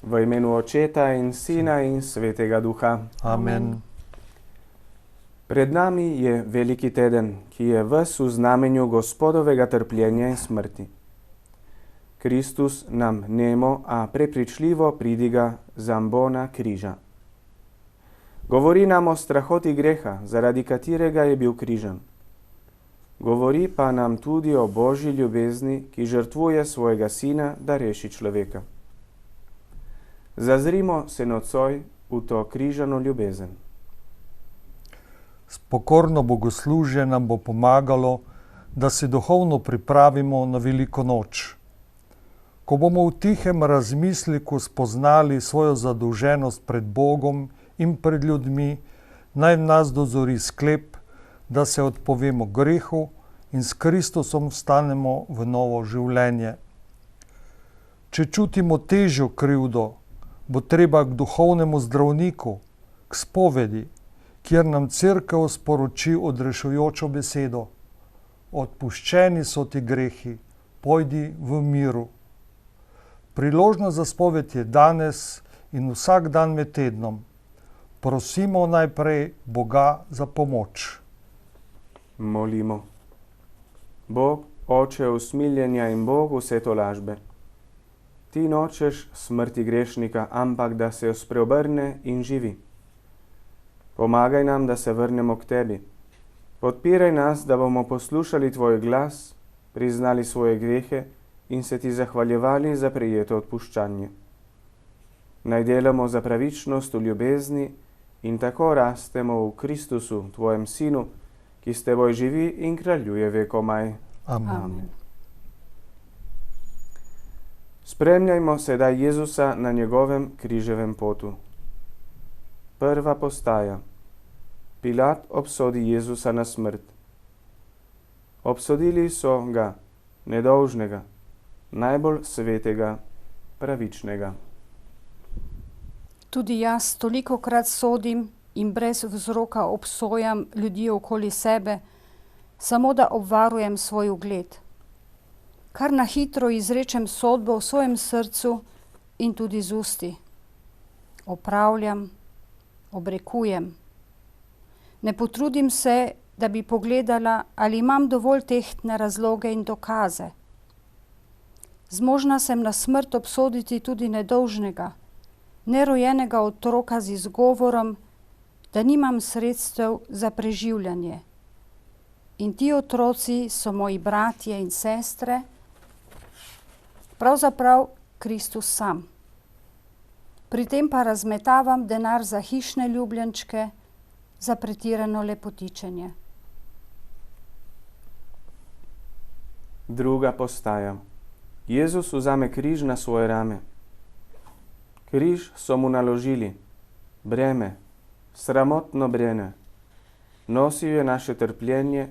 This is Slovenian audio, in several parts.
V imenu Očeta in Sina in Svetega Duha. Amen. Pred nami je veliki teden, ki je ves v znamenju Gospodovega trpljenja in smrti. Kristus nam nemo, a prepričljivo pridiga z ambona križa. Govori nam o strahoti greha, zaradi katerega je bil križan. Govori pa nam tudi o Božji ljubezni, ki žrtvuje svojega sina, da reši človeka. Zazrimo se nocoj v to križano ljubezen. Pokorno bogoslužje nam bo pomagalo, da se duhovno pripravimo na veliko noč. Ko bomo v tihem razmisliku spoznali svojo zadolženost pred Bogom in pred ljudmi, naj v nas dozori sklep, da se odpovemo grehu in s Kristusom vstanemo v novo življenje. Če čutimo težjo krivdo, bo treba k duhovnemu zdravniku, k spovedi, kjer nam Cerkev sporoči odrešujočo besedo: odpuščeni so ti grehi, pojdi v miru. Priložnost za spoved je danes in vsak dan med tednom. Prosimo najprej Boga za pomoč. Molimo. Bog, Oče usmiljenja in Bog vse tolažbe. Ti nočeš smrti grešnika, ampak da se jo spreobrne in živi. Pomagaj nam, da se vrnemo k tebi. Podpiraj nas, da bomo poslušali tvoj glas, priznali svoje grehe in se ti zahvaljevali za prejeto odpuščanje. Naj delamo za pravičnost v ljubezni in tako rastemo v Kristusu, tvojem sinu, ki s teboj živi in kraljuje vekomaj. Amen. Spremljajmo sedaj Jezusa na njegovem križevem potu. Prva postaja. Pilat obsodi Jezusa na smrt. Obsodili so ga, nedolžnega, najbolj svetega, pravičnega. Tudi jaz tolikokrat sodim in brez vzroka obsojam ljudi okoli sebe, samo da obvarujem svoj ugled. Kar na hitro izrečem sodbo v svojem srcu in tudi z usti. Opravljam, obrekujem. Ne potrudim se, da bi pogledala, ali imam dovolj tehtne razloge in dokaze. Zmožna sem na smrt obsoditi tudi nedolžnega, nerojenega otroka z izgovorom, da nimam sredstev za preživljanje. In ti otroci so moji bratje in sestre, pravzaprav Kristus sam. Pri tem pa razmetavam denar za hišne ljubljenčke, za pretirano lepotičenje. Druga postaja. Jezus vzame križ na svoje rame. Križ so mu naložili, breme, sramotno breme. Nosil je naše trpljenje,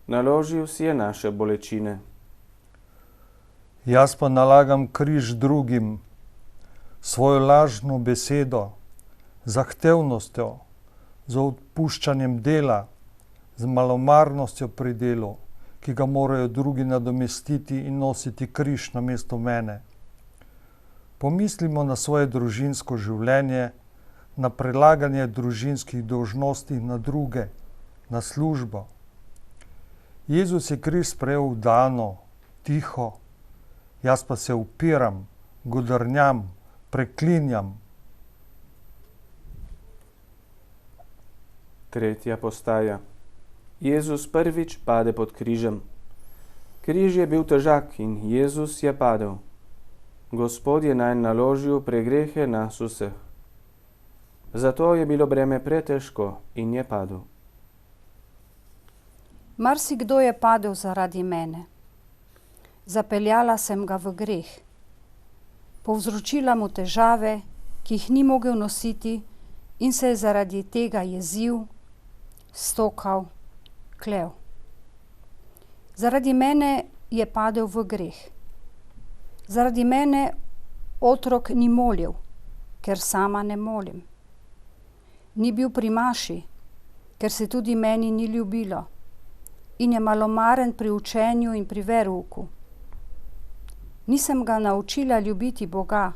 naložil si je naše bolečine. Jaz pa nalagam križ drugim, svojo lažno besedo, zahtevnostjo, z odpuščanjem dela, z malomarnostjo pri delu, ki ga morajo drugi nadomestiti in nositi križ namesto mene. Pomislimo na svoje družinsko življenje, na prelaganje družinskih dolžnosti na druge, na službo. Jezus je križ sprejel vdano, tiho, jaz pa se upiram, godrnjam, preklinjam. Tretja postaja. Jezus prvič pade pod križem. Križ je bil težak in Jezus je padel. Gospod je nanj naložil pregrehe nas vseh. Zato je bilo breme pretežko in je padel. Marsikdo je padel zaradi mene. Zapeljala sem ga v greh. Povzročila mu težave, ki jih ni mogel nositi in se je zaradi tega jezil, stokal, klel. Zaradi mene je padel v greh. Zaradi mene otrok ni molil, ker sama ne molim. Ni bil pri maši, ker se tudi meni ni ljubilo in je malomaren pri učenju in pri verouku. Nisem ga naučila ljubiti Boga.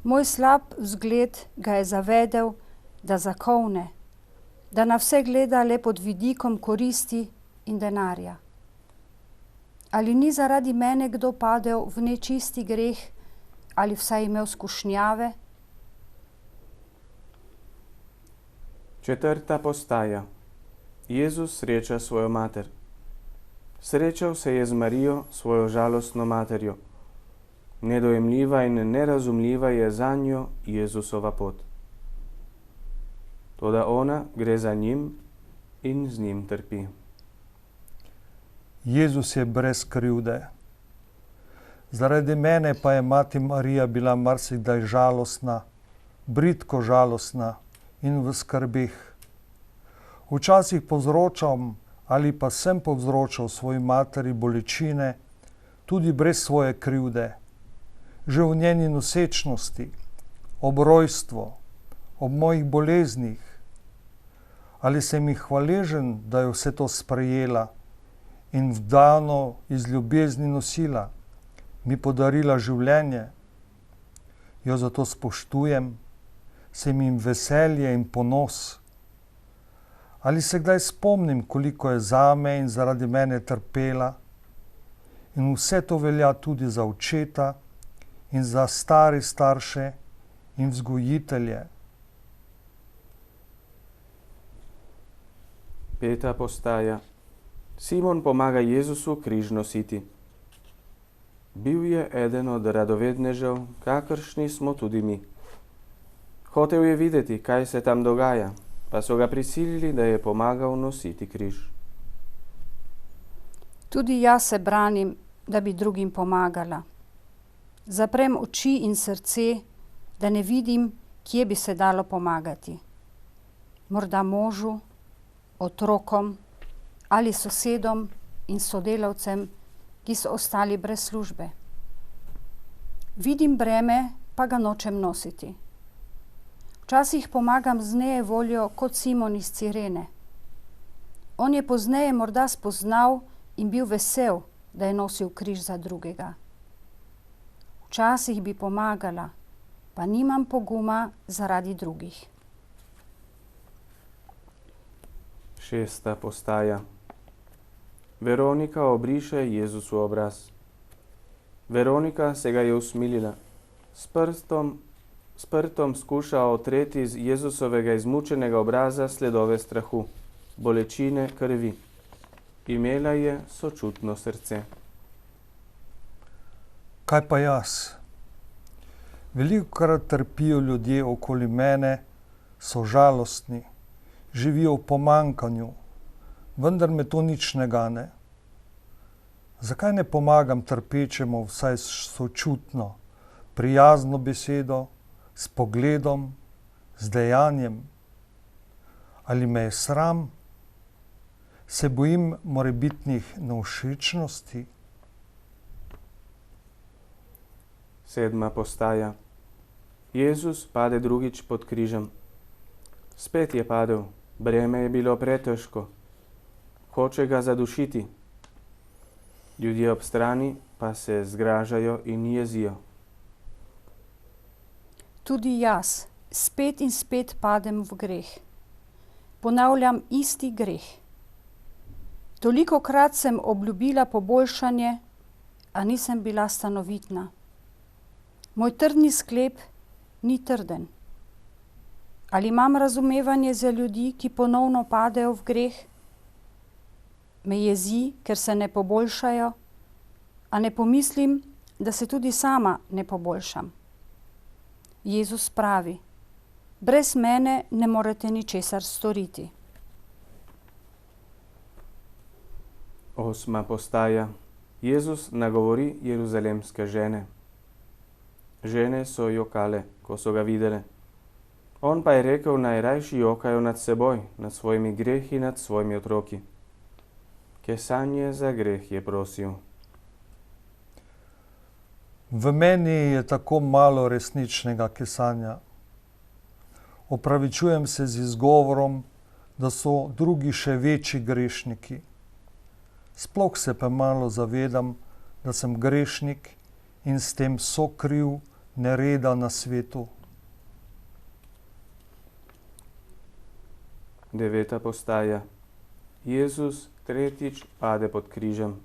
Moj slab vzgled ga je zavedel, da zakovne, da na vse gleda le pod vidikom koristi in denarja. Ali ni zaradi mene kdo padel v nečisti greh ali vsaj imel skušnjave? Četrta postaja. Jezus sreča svojo mater. Srečal se je z Marijo, svojo žalostno materjo. Nedojemljiva in nerazumljiva je zanjo Jezusova pot. Toda ona gre za njim in z njim trpi. Jezus je brez krivde. Zaradi mene pa je mati Marija bila marsikdaj žalostna, bridko žalostna in v skrbeh. Včasih povzročam ali pa sem povzročal svoji materi bolečine, tudi brez svoje krivde, že v njeni nosečnosti, ob rojstvu, ob mojih boleznih. Ali sem jih hvaležen, da je vse to sprejela in vdano iz ljubezni nosila, mi podarila življenje. Jo zato spoštujem, sem jim veselje in ponos. Ali se kdaj spomnim, koliko je zame in zaradi mene trpela? In vse to velja tudi za očeta in za stare starše in vzgojitelje. Peta postaja. Simon pomaga Jezusu križ nositi. Bil je eden od radovednežev, kakršni smo tudi mi. Hotel je videti, kaj se tam dogaja, pa so ga prisilili, da je pomagal nositi križ. Tudi jaz se branim, da bi drugim pomagala. Zaprem oči in srce, da ne vidim, kje bi se dalo pomagati. Morda možu, otrokom ali sosedom in sodelavcem, ki so ostali brez službe. Vidim breme, pa ga nočem nositi. Včasih pomagam z nejevoljo kot Simon iz Cirene. On je pozneje morda spoznal in bil vesel, da je nosil križ za drugega. Včasih bi pomagala, pa nimam poguma zaradi drugih. Šesta postaja. Veronika obriše Jezusu obraz. Veronika se ga je usmilila. S prstom skuša otreti z Jezusovega izmučenega obraza sledove strahu, bolečine, krvi. Imela je sočutno srce. Kaj pa jaz? Velikokrat trpijo ljudje okoli mene, so žalostni, živijo v pomanjkanju, vendar me to nič ne gane. Zakaj ne pomagam trpečemu vsaj sočutno, prijazno besedo, s pogledom, z dejanjem? Ali me je sram? Se bojim morebitnih nevšečnosti? Sedma postaja. Jezus pade drugič pod križem. Spet je padel, breme je bilo pretežko. Hoče ga zadušiti. Ljudje ob strani pa se zgražajo in jezijo. Tudi jaz spet in spet padem v greh. Ponavljam isti greh. Tolikokrat sem obljubila poboljšanje, a nisem bila stanovitna. Moj trdni sklep ni trden. Ali imam razumevanje za ljudi, ki ponovno padejo v greh? Me jezi, ker se ne poboljšajo, a ne pomislim, da se tudi sama ne poboljšam. Jezus pravi, brez mene ne morete ničesar storiti. Osma postaja. Jezus nagovori jeruzalemske žene. Žene so jokale, ko so ga videle. On pa je rekel, naj rajši jokajo nad seboj, nad svojimi grehi, nad svojimi otroki. Kesanje za greh je prosil. V meni je tako malo resničnega kesanja. Opravičujem se z izgovorom, da so drugi še večji grešniki. Sploh se pa malo zavedam, da sem grešnik in s tem sokriv nereda na svetu. 9. postaja. Jezus tretjič pade pod križem.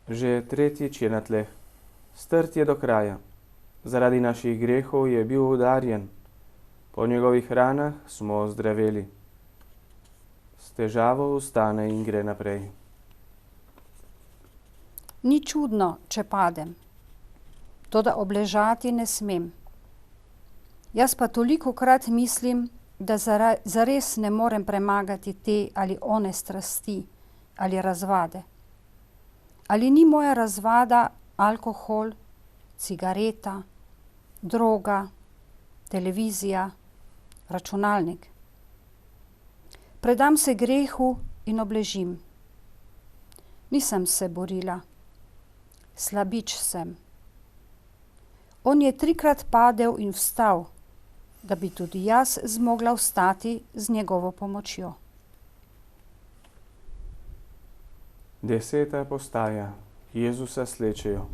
Že tretjič je na tleh. Strt je do kraja. Zaradi naših grehov je bil udarjen. Po njegovih ranah smo ozdraveli. S težavo vstane in gre naprej. Ni čudno, če padem. Toda obležati ne smem. Jaz pa tolikokrat mislim, da zares ne morem premagati te ali one strasti ali razvade. Ali ni moja razvada alkohol, cigareta, droga, televizija, računalnik? Predam se grehu in obležim. Nisem se borila. Slabič sem. On je 3-krat padel in vstal, da bi tudi jaz zmogla vstati z njegovo pomočjo. 10. postaja. Jezusa slečejo.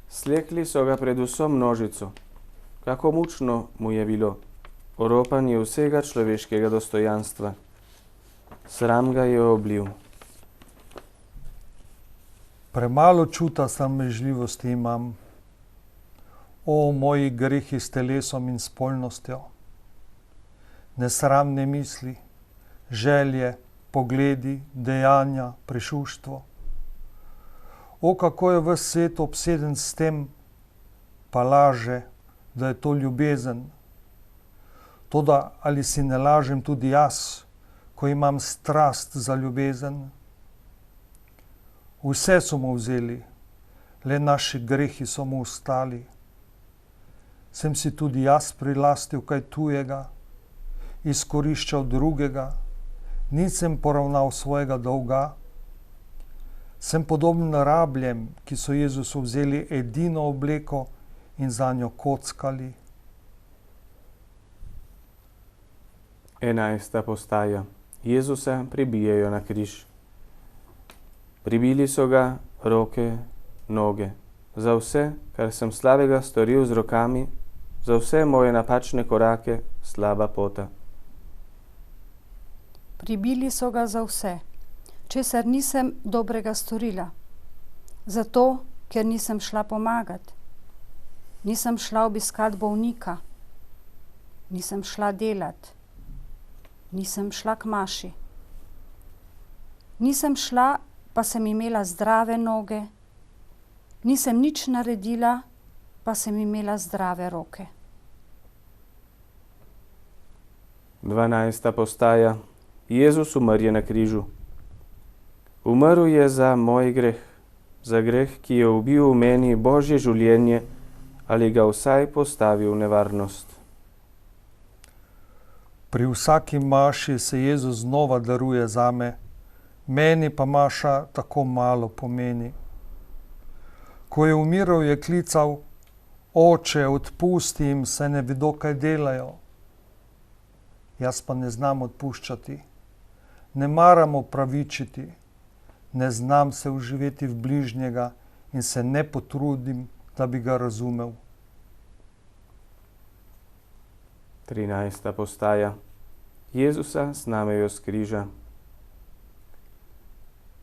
Slekli so ga pred vso množico. Kako mučno mu je bilo. Oropan je vsega človeškega dostojanstva. Sram ga je oblil. Premalo čuta sramežljivosti imam. O, moji grehi s telesom in spolnostjo. Nesramne misli, želje, pogledi, dejanja, prešuštvo. O, kako je ves svet obseden s tem, pa laže, da je to ljubezen. Toda ali si ne lažem tudi jaz, ko imam strast za ljubezen? Vse so mu vzeli, le naši grehi so mu ostali. Sem si tudi jaz prilastil kaj tujega, izkoriščal drugega, nisem poravnal svojega dolga. Sem podoben rabljem, ki so Jezusu vzeli edino obleko in za njo kockali. 11. postaja. Jezusa pribijejo na križ. Pribili so ga roke, noge. Za vse, kar sem slabega storil z rokami, za vse moje napačne korake, slaba pota. Pribili so ga za vse, česar nisem dobrega storila. Zato, ker nisem šla pomagat. Nisem šla obiskat bolnika. Nisem šla delat. Nisem šla k maši. Nisem šla, pa sem imela zdrave noge. Nisem nič naredila, pa sem imela zdrave roke. 12. postaja. Jezus umrje na križu. Umrl je za moj greh, za greh, ki je ubil v meni Božje življenje ali ga vsaj postavil v nevarnost. Pri vsaki maši se Jezus znova daruje zame, meni pa maša tako malo pomeni. Ko je umiral, je klical: Oče, odpusti jim, saj ne vedo, kaj delajo. Jaz pa ne znam odpuščati, ne maram opravičiti, ne znam se vživeti v bližnjega in se ne potrudim, da bi ga razumel. 13. postaja. Jezusa snamejo s križa.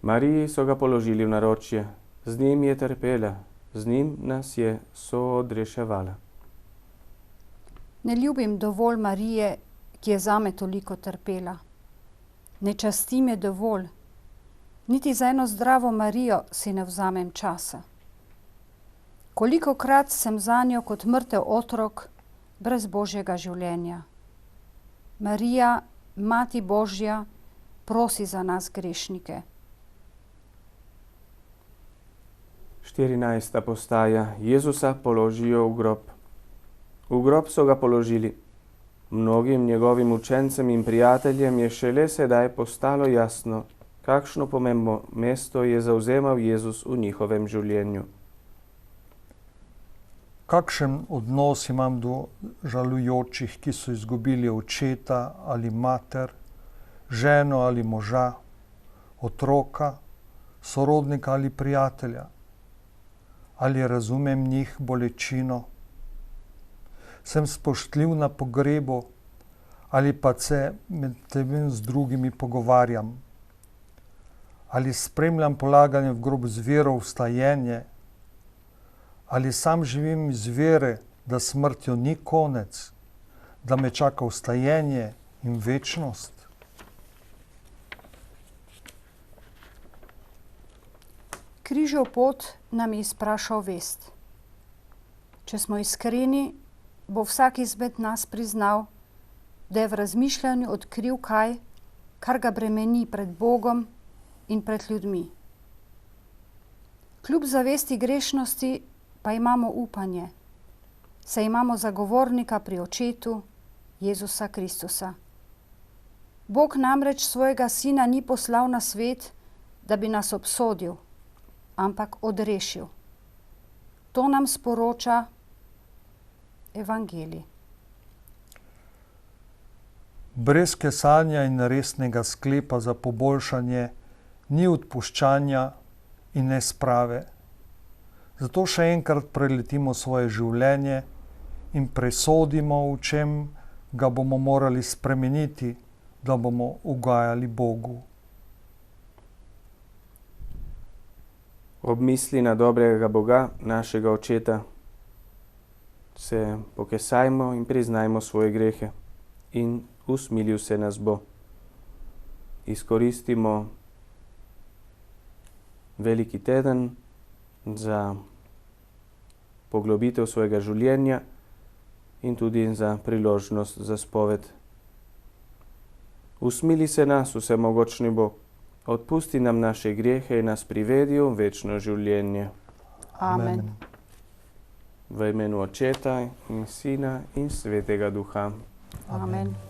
Mariji so ga položili v naročje, z njim je trpela, z njim nas je soodreševala. Ne ljubim dovolj Marije, ki je zame toliko trpela. Ne častim je dovolj, niti za eno zdravo Marijo si ne vzamem časa. Kolikokrat sem zanjo kot mrtev otrok, brez Božjega življenja. Marija, Mati Božja, prosi za nas grešnike. 14. postaja. Jezusa položijo v grob. V grob so ga položili. Mnogim njegovim učencem in prijateljem je šele sedaj postalo jasno, kakšno pomembno mesto je zavzemal Jezus v njihovem življenju. Kakšen odnos imam do žalujočih, ki so izgubili očeta ali mater, ženo ali moža, otroka, sorodnika ali prijatelja? Ali razumem njih bolečino? Sem spoštljiv na pogrebu ali pa se med tem z drugimi pogovarjam? Ali spremljam polaganje v grob z vero vstajenje? Ali sam živim iz vere, da smrtjo ni konec, da me čaka vstajenje in večnost? Križev pot nam je izprašal vest. Če smo iskreni, bo vsak izmed nas priznal, da je v razmišljanju odkril kaj, kar ga bremeni pred Bogom in pred ljudmi. Kljub zavesti grešnosti pa imamo upanje, saj imamo zagovornika pri Očetu, Jezusa Kristusa. Bog namreč svojega Sina ni poslal na svet, da bi nas obsodil, ampak odrešil. To nam sporoča Evangelij. Brez kesanja in resnega sklepa za poboljšanje ni odpuščanja in ne sprave. Zato še enkrat preletimo svoje življenje in presodimo, v čem ga bomo morali spremeniti, da bomo ugajali Bogu. Ob misli na dobrega Boga, našega Očeta, se pokesajmo in priznajmo svoje grehe in usmilil se nas bo. Izkoristimo veliki teden za poglobitev svojega življenja in tudi za priložnost za spoved. Usmili se nas, vsemogočni Bog, odpusti nam naše grehe in nas privedi v večno življenje. Amen. V imenu Očeta in Sina in Svetega Duha. Amen.